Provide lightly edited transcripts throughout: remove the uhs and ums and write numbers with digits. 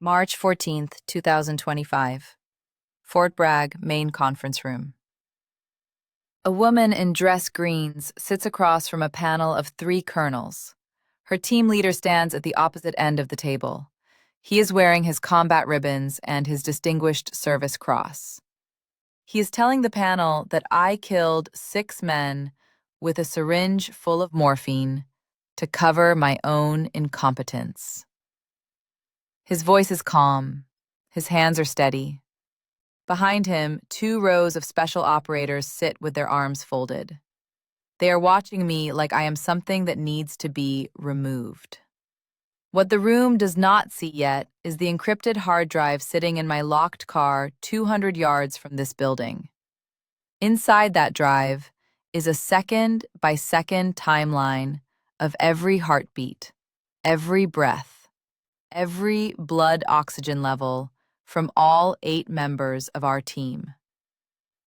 March 14th, 2025. Fort Bragg, main conference room. A woman in dress greens sits across from a panel of 3 colonels. Her team leader stands at the opposite end of the table. He is wearing his combat ribbons and his Distinguished Service Cross. He is telling the panel that I killed 6 men with a syringe full of morphine to cover my own incompetence. His voice is calm. His hands are steady. Behind him, 2 rows of special operators sit with their arms folded. They are watching me like I am something that needs to be removed. What the room does not see yet is the encrypted hard drive sitting in my locked car 200 yards from this building. Inside that drive is a second-by-second timeline of every heartbeat, every breath, every blood oxygen level from all 8 members of our team.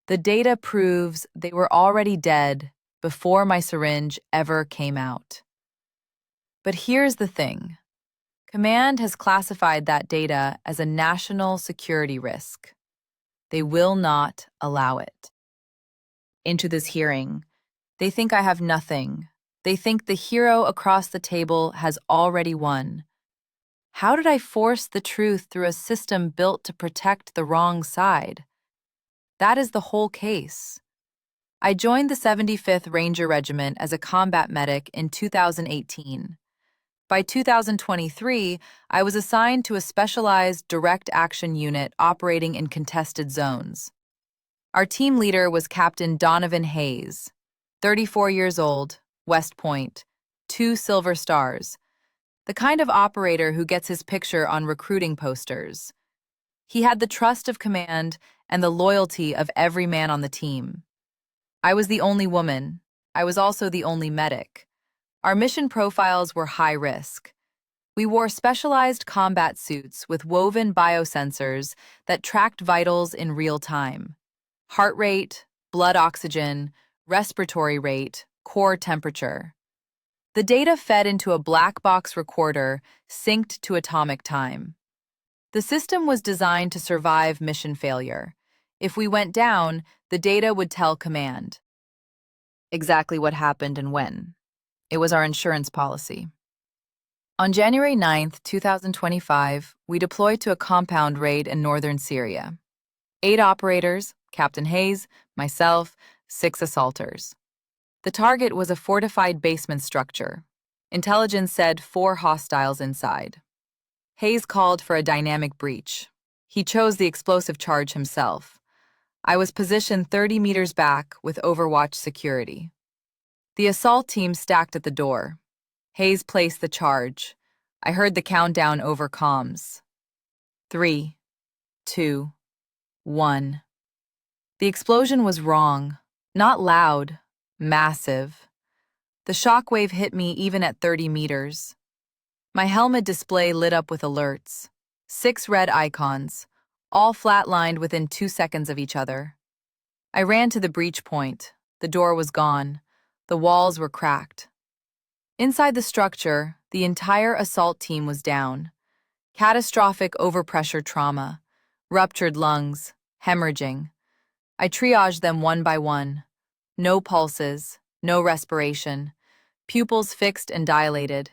The data proves they were already dead before my syringe ever came out. But here's the thing. Command has classified that data as a national security risk. They will not allow it. Into this hearing, they think I have nothing. They think the hero across the table has already won. How did I force the truth through a system built to protect the wrong side? That is the whole case. I joined the 75th Ranger Regiment as a combat medic in 2018. By 2023, I was assigned to a specialized direct action unit operating in contested zones. Our team leader was Captain Donovan Hayes, 34 years old, West Point, 2 silver stars, the kind of operator who gets his picture on recruiting posters. He had the trust of command and the loyalty of every man on the team. I was the only woman. I was also the only medic. Our mission profiles were high risk. We wore specialized combat suits with woven biosensors that tracked vitals in real time. Heart rate, blood oxygen, respiratory rate, core temperature. The data fed into a black box recorder synced to atomic time. The system was designed to survive mission failure. If we went down, the data would tell command exactly what happened and when. It was our insurance policy. On January 9th, 2025, we deployed to a compound raid in northern Syria. 8 operators, Captain Hayes, myself, 6 assaulters. The target was a fortified basement structure. Intelligence said 4 hostiles inside. Hayes called for a dynamic breach. He chose the explosive charge himself. I was positioned 30 meters back with Overwatch security. The assault team stacked at the door. Hayes placed the charge. I heard the countdown over comms. 3, 2, 1. The explosion was wrong, not loud, massive. The shockwave hit me even at 30 meters. My helmet display lit up with alerts. 6 red icons, all flatlined within 2 seconds of each other. I ran to the breach point. The door was gone. The walls were cracked. Inside the structure, the entire assault team was down. Catastrophic overpressure trauma, ruptured lungs, hemorrhaging. I triaged them one by one. No pulses, no respiration, pupils fixed and dilated.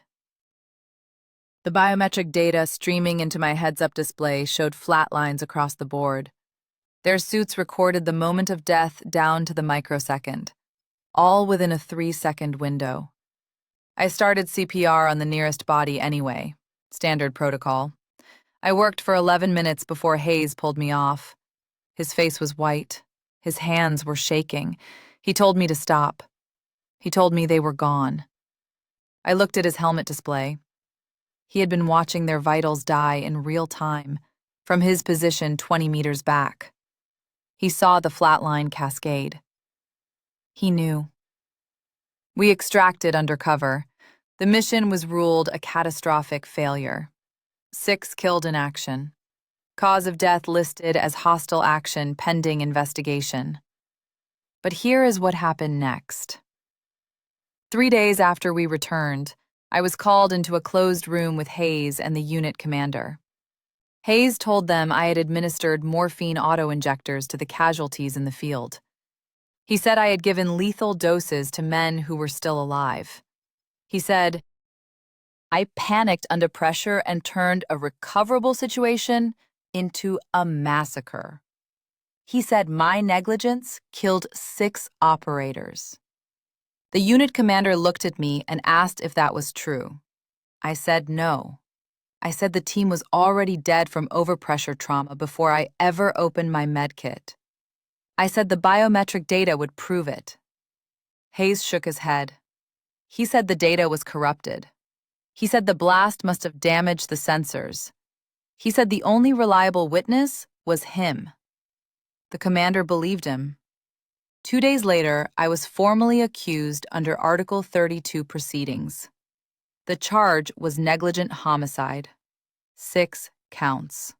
The biometric data streaming into my heads-up display showed flat lines across the board. Their suits recorded the moment of death down to the microsecond, all within a 3-second window. I started CPR on the nearest body anyway, standard protocol. I worked for 11 minutes before Hayes pulled me off. His face was white. His hands were shaking. He told me to stop. He told me they were gone. I looked at his helmet display. He had been watching their vitals die in real time, from his position 20 meters back. He saw the flatline cascade. He knew. We extracted under cover. The mission was ruled a catastrophic failure. 6 killed in action. Cause of death listed as hostile action pending investigation. But here is what happened next. 3 days after we returned, I was called into a closed room with Hayes and the unit commander. Hayes told them I had administered morphine auto-injectors to the casualties in the field. He said I had given lethal doses to men who were still alive. He said, I panicked under pressure and turned a recoverable situation into a massacre. He said my negligence killed 6 operators. The unit commander looked at me and asked if that was true. I said no. I said the team was already dead from overpressure trauma before I ever opened my med kit. I said the biometric data would prove it. Hayes shook his head. He said the data was corrupted. He said the blast must have damaged the sensors. He said the only reliable witness was him. The commander believed him. 2 days later, I was formally accused under Article 32 proceedings. The charge was negligent homicide. 6 counts.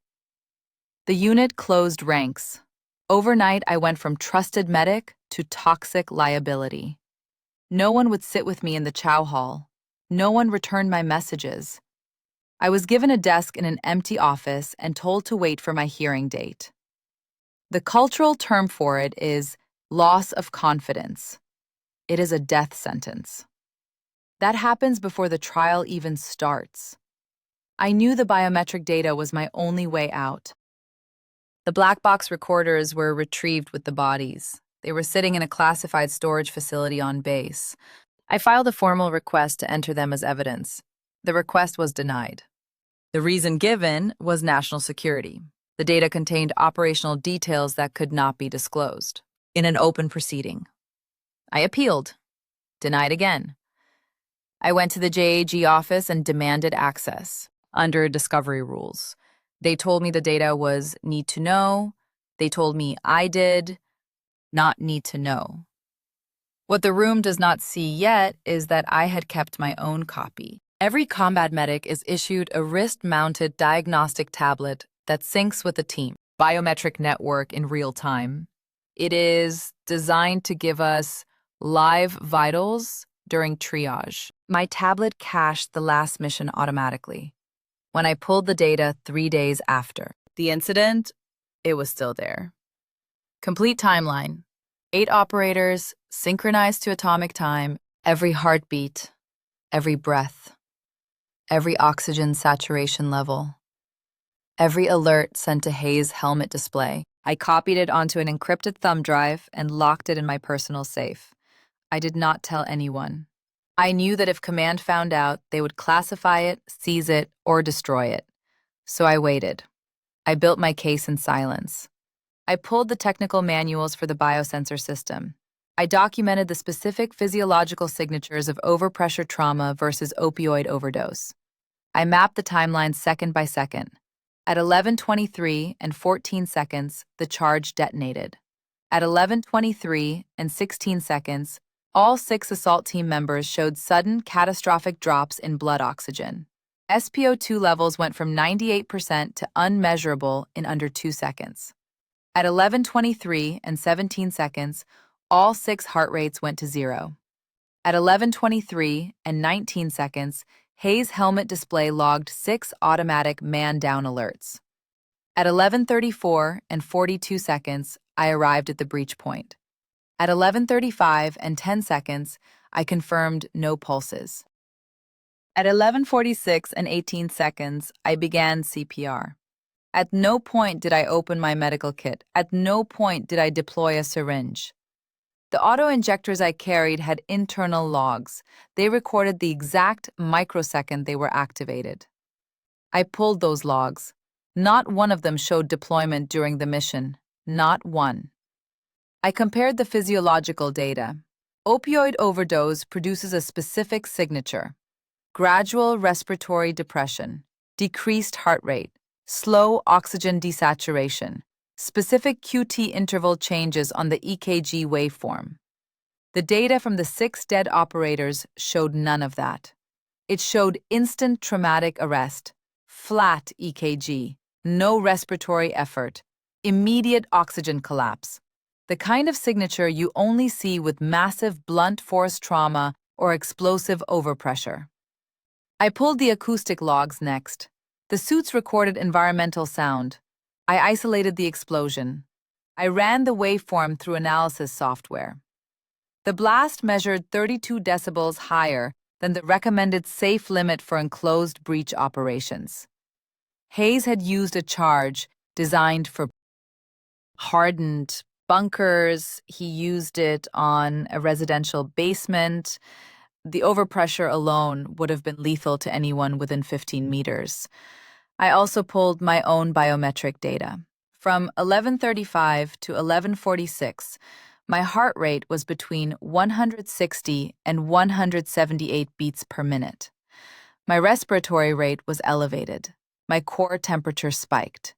The unit closed ranks. Overnight, I went from trusted medic to toxic liability. No one would sit with me in the chow hall. No one returned my messages. I was given a desk in an empty office and told to wait for my hearing date. The cultural term for it is loss of confidence. It is a death sentence. That happens before the trial even starts. I knew the biometric data was my only way out. The black box recorders were retrieved with the bodies. They were sitting in a classified storage facility on base. I filed a formal request to enter them as evidence. The request was denied. The reason given was national security. The data contained operational details that could not be disclosed in an open proceeding. I appealed. Denied again. I went to the JAG office and demanded access under discovery rules. They told me the data was need to know. They told me I did not need to know. What the room does not see yet is that I had kept my own copy. Every combat medic is issued a wrist-mounted diagnostic tablet that syncs with the team. Biometric network in real time. It is designed to give us live vitals during triage. My tablet cached the last mission automatically. When I pulled the data 3 days after the incident, it was still there. Complete timeline. 8 operators, synchronized to atomic time, every heartbeat, every breath, every oxygen saturation level, every alert sent to Hayes' helmet display. I copied it onto an encrypted thumb drive and locked it in my personal safe. I did not tell anyone. I knew that if command found out, they would classify it, seize it, or destroy it. So I waited. I built my case in silence. I pulled the technical manuals for the biosensor system. I documented the specific physiological signatures of overpressure trauma versus opioid overdose. I mapped the timeline second by second. At 11:23 and 14 seconds, the charge detonated. At 11:23 and 16 seconds, all 6 assault team members showed sudden catastrophic drops in blood oxygen. SpO2 levels went from 98% to unmeasurable in under 2 seconds. At 11:23 and 17 seconds, all 6 heart rates went to 0. At 11:23 and 19 seconds, Hayes' helmet display logged 6 automatic man-down alerts. At 11:34 and 42 seconds, I arrived at the breach point. At 11:35 and 10 seconds, I confirmed no pulses. At 11:46 and 18 seconds, I began CPR. At no point did I open my medical kit. At no point did I deploy a syringe. The auto-injectors I carried had internal logs. They recorded the exact microsecond they were activated. I pulled those logs. Not one of them showed deployment during the mission. Not one. I compared the physiological data. Opioid overdose produces a specific signature: gradual respiratory depression, decreased heart rate, slow oxygen desaturation, specific QT interval changes on the EKG waveform. The data from the 6 dead operators showed none of that. It showed instant traumatic arrest, flat EKG, no respiratory effort, immediate oxygen collapse, the kind of signature you only see with massive blunt force trauma or explosive overpressure. I pulled the acoustic logs next. The suits recorded environmental sound. I isolated the explosion. I ran the waveform through analysis software. The blast measured 32 decibels higher than the recommended safe limit for enclosed breach operations. Hayes had used a charge designed for hardened bunkers. He used it on a residential basement. The overpressure alone would have been lethal to anyone within 15 meters. I also pulled my own biometric data. From 11:35 to 11:46, my heart rate was between 160 and 178 beats per minute. My respiratory rate was elevated. My core temperature spiked.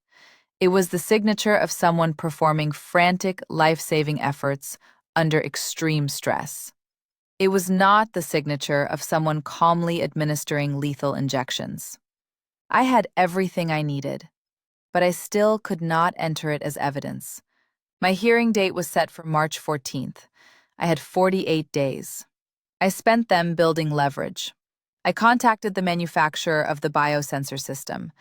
It was the signature of someone performing frantic, life-saving efforts under extreme stress. It was not the signature of someone calmly administering lethal injections. I had everything I needed, but I still could not enter it as evidence. My hearing date was set for March 14th. I had 48 days. I spent them building leverage. I contacted the manufacturer of the biosensor system.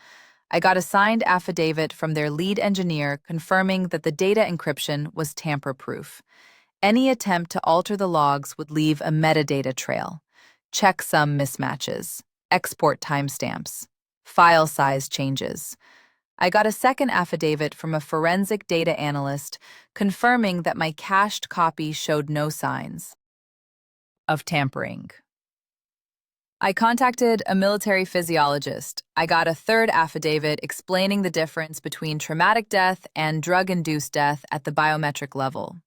I got a signed affidavit from their lead engineer confirming that the data encryption was tamper-proof. Any attempt to alter the logs would leave a metadata trail, checksum mismatches, export timestamps, file size changes. I got a second affidavit from a forensic data analyst confirming that my cached copy showed no signs of tampering. I contacted a military physiologist. I got a third affidavit explaining the difference between traumatic death and drug-induced death at the biometric level.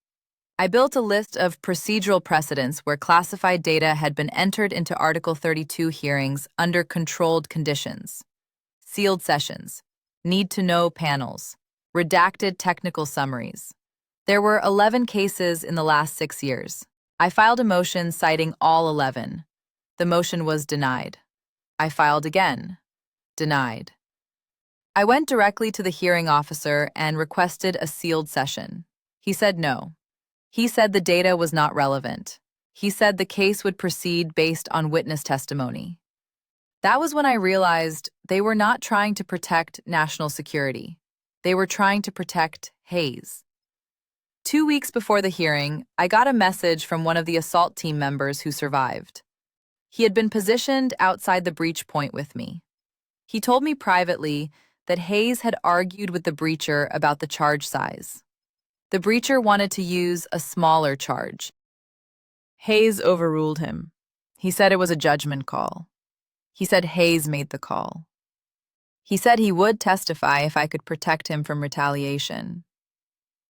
I built a list of procedural precedents where classified data had been entered into Article 32 hearings under controlled conditions. Sealed sessions, need-to-know panels, redacted technical summaries. There were 11 cases in the last 6 years. I filed a motion citing all 11. The motion was denied. I filed again. Denied. I went directly to the hearing officer and requested a sealed session. He said no. He said the data was not relevant. He said the case would proceed based on witness testimony. That was when I realized they were not trying to protect national security. They were trying to protect Hayes. 2 weeks before the hearing, I got a message from one of the assault team members who survived. He had been positioned outside the breach point with me. He told me privately that Hayes had argued with the breacher about the charge size. The breacher wanted to use a smaller charge. Hayes overruled him. He said it was a judgment call. He said Hayes made the call. He said he would testify if I could protect him from retaliation.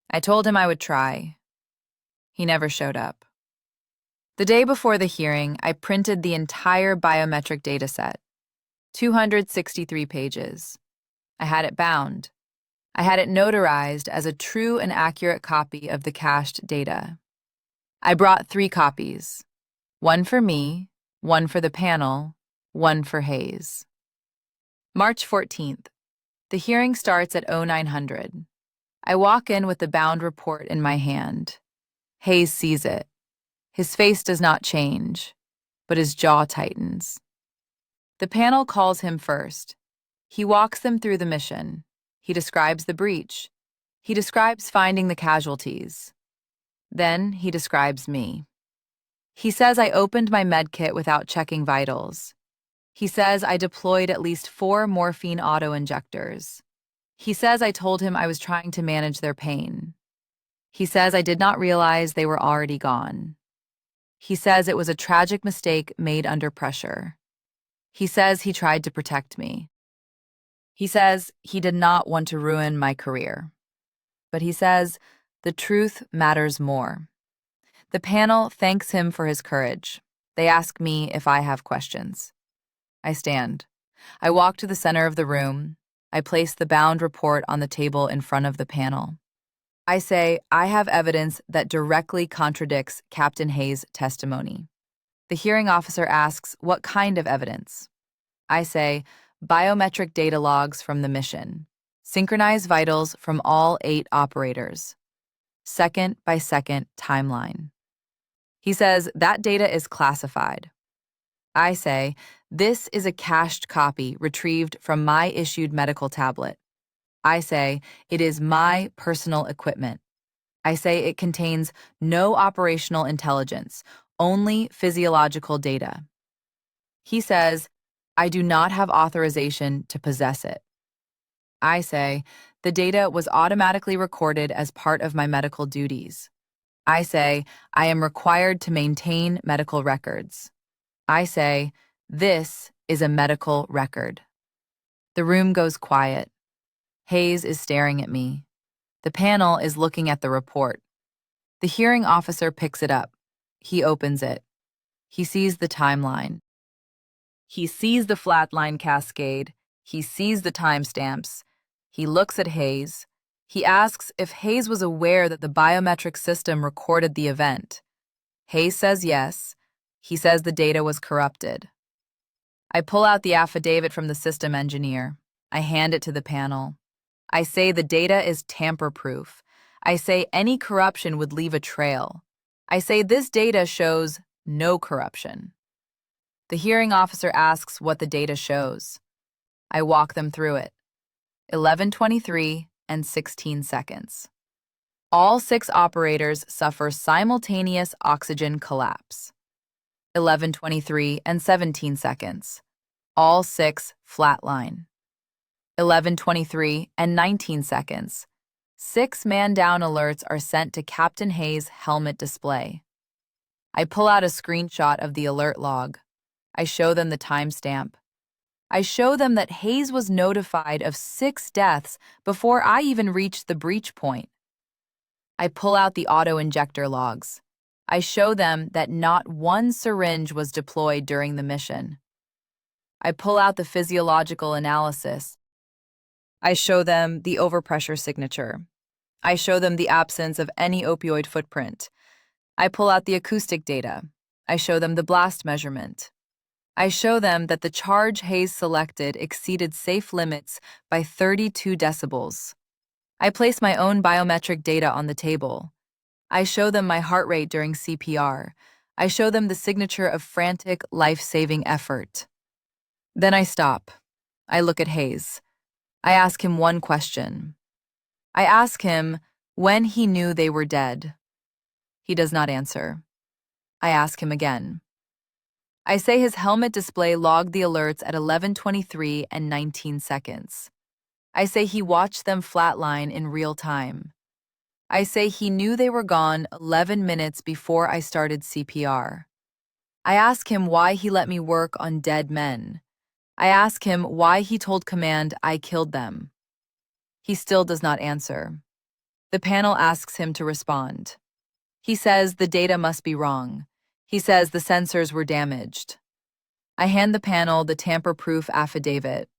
I told him I would try. He never showed up. The day before the hearing, I printed the entire biometric dataset, 263 pages. I had it bound. I had it notarized as a true and accurate copy of the cached data. I brought 3 copies, one for me, one for the panel, one for Hayes. March 14th. The hearing starts at 0900. I walk in with the bound report in my hand. Hayes sees it. His face does not change, but his jaw tightens. The panel calls him first. He walks them through the mission. He describes the breach. He describes finding the casualties. Then he describes me. He says I opened my med kit without checking vitals. He says I deployed at least 4 morphine auto-injectors. He says I told him I was trying to manage their pain. He says I did not realize they were already gone. He says it was a tragic mistake made under pressure. He says he tried to protect me. He says he did not want to ruin my career. But he says the truth matters more. The panel thanks him for his courage. They ask me if I have questions. I stand. I walk to the center of the room. I place the bound report on the table in front of the panel. I say, I have evidence that directly contradicts Captain Hayes' testimony. The hearing officer asks, what kind of evidence? I say, biometric data logs from the mission. Synchronized vitals from all 8 operators. Second-by-second timeline. He says, that data is classified. I say, This is a cached copy retrieved from my issued medical tablet. I say it is my personal equipment. I say it contains no operational intelligence, only physiological data. He says, I do not have authorization to possess it. I say, the data was automatically recorded as part of my medical duties. I say, I am required to maintain medical records. I say, this is a medical record. The room goes quiet. Hayes is staring at me. The panel is looking at the report. The hearing officer picks it up. He opens it. He sees the timeline. He sees the flatline cascade. He sees the timestamps. He looks at Hayes. He asks if Hayes was aware that the biometric system recorded the event. Hayes says yes. He says the data was corrupted. I pull out the affidavit from the system engineer. I hand it to the panel. I say the data is tamper-proof. I say any corruption would leave a trail. I say this data shows no corruption. The hearing officer asks what the data shows. I walk them through it. 11:23 and 16 seconds. All 6 operators suffer simultaneous oxygen collapse. 11:23 and 17 seconds. All 6 flatline. 11:23 and 19 seconds. 6 man-down alerts are sent to Captain Hayes' helmet display. I pull out a screenshot of the alert log. I show them the timestamp. I show them that Hayes was notified of 6 deaths before I even reached the breach point. I pull out the auto-injector logs. I show them that not one syringe was deployed during the mission. I pull out the physiological analysis. I show them the overpressure signature. I show them the absence of any opioid footprint. I pull out the acoustic data. I show them the blast measurement. I show them that the charge Hayes selected exceeded safe limits by 32 decibels. I place my own biometric data on the table. I show them my heart rate during CPR. I show them the signature of frantic, life-saving effort. Then I stop. I look at Hayes. I ask him one question. I ask him when he knew they were dead. He does not answer. I ask him again. I say his helmet display logged the alerts at 11:23 and 19 seconds. I say he watched them flatline in real time. I say he knew they were gone 11 minutes before I started CPR. I ask him why he let me work on dead men. I ask him why he told command I killed them. He still does not answer. The panel asks him to respond. He says the data must be wrong. He says the sensors were damaged. I hand the panel the tamper-proof affidavit.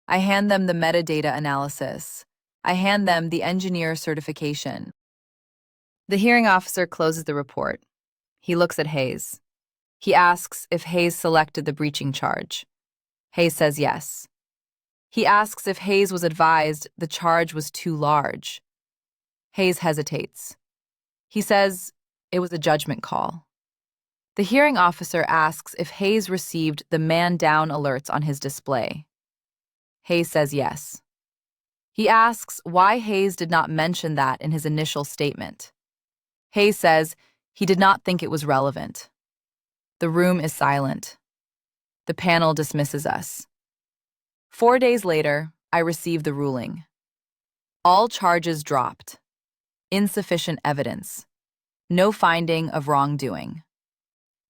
I hand them the metadata analysis. I hand them the engineer certification. The hearing officer closes the report. He looks at Hayes. He asks if Hayes selected the breaching charge. Hayes says yes. He asks if Hayes was advised the charge was too large. Hayes hesitates. He says it was a judgment call. The hearing officer asks if Hayes received the man-down alerts on his display. Hayes says yes. He asks why Hayes did not mention that in his initial statement. Hayes says he did not think it was relevant. The room is silent. The panel dismisses us. 4 days later, I receive the ruling. All charges dropped. Insufficient evidence. No finding of wrongdoing.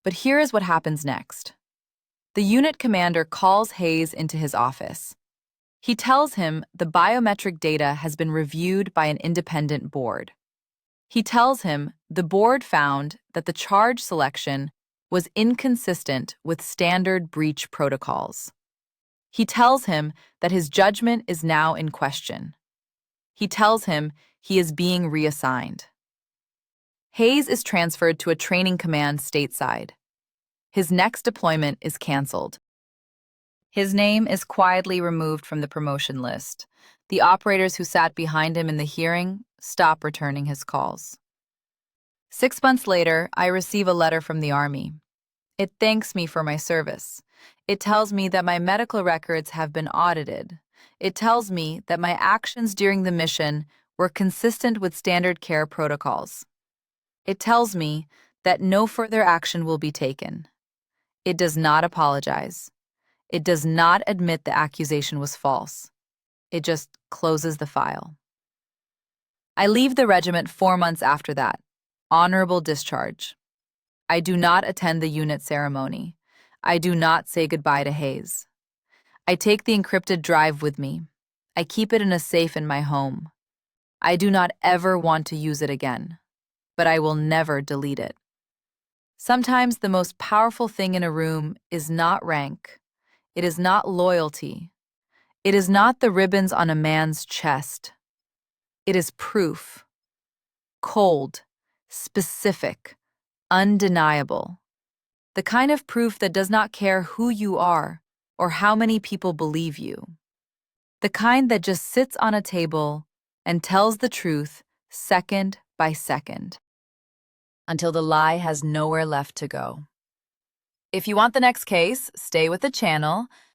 But here is what happens next. The unit commander calls Hayes into his office. He tells him the biometric data has been reviewed by an independent board. He tells him the board found that the charge selection was inconsistent with standard breach protocols. He tells him that his judgment is now in question. He tells him he is being reassigned. Hayes is transferred to a training command stateside. His next deployment is canceled. His name is quietly removed from the promotion list. The operators who sat behind him in the hearing stop returning his calls. 6 months later, I receive a letter from the Army. It thanks me for my service. It tells me that my medical records have been audited. It tells me that my actions during the mission were consistent with standard care protocols. It tells me that no further action will be taken. It does not apologize. It does not admit the accusation was false. It just closes the file. I leave the regiment 4 months after that. Honorable discharge. I do not attend the unit ceremony. I do not say goodbye to Hayes. I take the encrypted drive with me. I keep it in a safe in my home. I do not ever want to use it again, but I will never delete it. Sometimes the most powerful thing in a room is not rank. It is not loyalty. It is not the ribbons on a man's chest. It is proof. Cold, specific, undeniable. The kind of proof that does not care who you are or how many people believe you. The kind that just sits on a table and tells the truth second by second, until the lie has nowhere left to go. If you want the next case, stay with the channel.